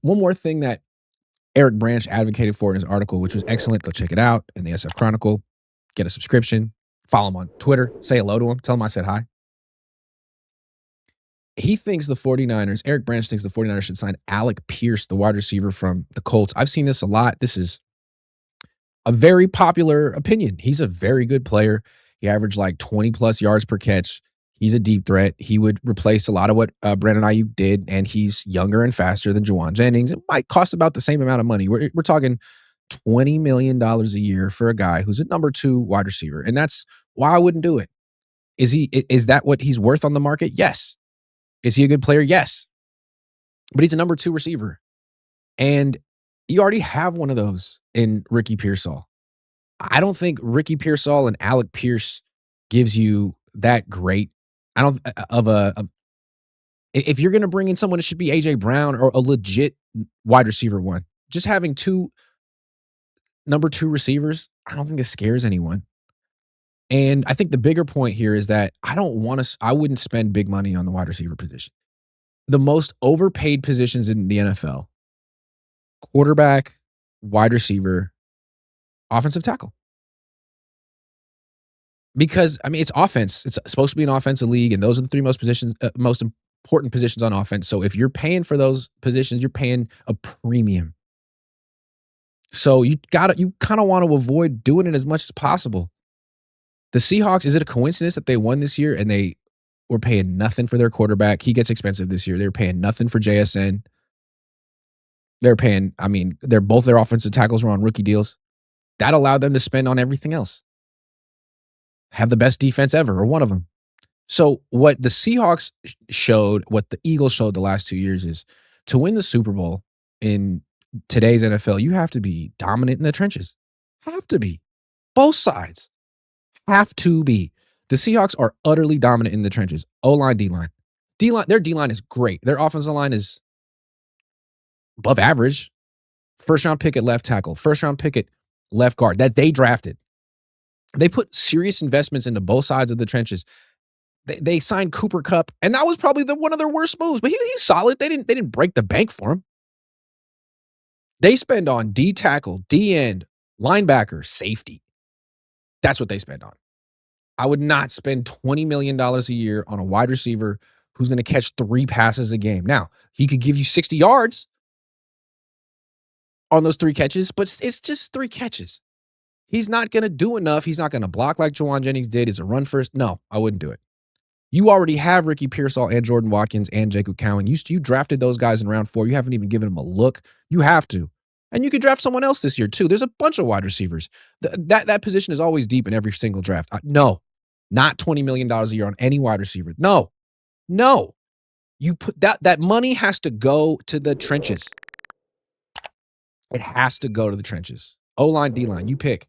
one more thing that Eric Branch advocated for in his article, which was excellent. Go check it out in the SF Chronicle. Get a subscription. Follow him on Twitter. Say hello to him. Tell him I said hi. He thinks the 49ers, Eric Branch thinks the 49ers should sign Alec Pierce, the wide receiver from the Colts. I've seen this a lot. This is a very popular opinion. He's a very good player. He averaged like 20 plus yards per catch. He's a deep threat. He would replace a lot of what Brandon Ayuk did, and he's younger and faster than Juwan Jennings. It might cost about the same amount of money. We're talking $20 million a year for a guy who's a number 2 wide receiver, and that's why I wouldn't do it. Is that what he's worth on the market? Yes. Is he a good player? Yes. But he's a number 2 receiver. And you already have one of those in Ricky Pearsall. I don't think Ricky Pearsall and Alec Pierce gives you that great. I don't if you're going to bring in someone, it should be AJ Brown or a legit wide receiver one. Just having 2 number 2 receivers, I don't think it scares anyone. And I think the bigger point here is that I wouldn't spend big money on the wide receiver position. The most overpaid positions in the NFL: quarterback, wide receiver, offensive tackle. Because, I mean, it's offense. It's supposed to be an offensive league, and those are the 3 most important positions on offense. So if you're paying for those positions, you're paying a premium. So you kind of want to avoid doing it as much as possible. The Seahawks, is it a coincidence that they won this year and they were paying nothing for their quarterback? He gets expensive this year. They were paying nothing for JSN. Both their offensive tackles were on rookie deals. That allowed them to spend on everything else. Have the best defense ever, or one of them. So what the Seahawks showed, what the Eagles showed the last 2 years is to win the Super Bowl in today's NFL, you have to be dominant in the trenches. Have to be. Both sides. Have to be. The Seahawks are utterly dominant in the trenches. O-line, D-line. Their D-line is great. Their offensive line is above average. First-round pick at left tackle. First-round pick at left guard that they drafted. They put serious investments into both sides of the trenches. They signed Cooper Kupp, and that was probably one of their worst moves. But he's solid. They didn't break the bank for him. They spend on D tackle, D end, linebacker, safety. That's what they spend on. I would not spend $20 million a year on a wide receiver who's going to catch 3 passes a game. Now, he could give you 60 yards on those 3 catches, but it's just 3 catches. He's not going to do enough. He's not going to block like Juwan Jennings did. Is a run first? No, I wouldn't do it. You already have Ricky Pearsall and Jordan Watkins and Jacob Cowan. You drafted those guys in round 4. You haven't even given them a look. You have to. And you could draft someone else this year, too. Therethere's a bunch of wide receivers. That position is always deep in every single draft. No, not $20 million a year on any wide receiver. No. You put that money has to go to the trenches. It has to go to the trenches. O-line, D-line, you pick.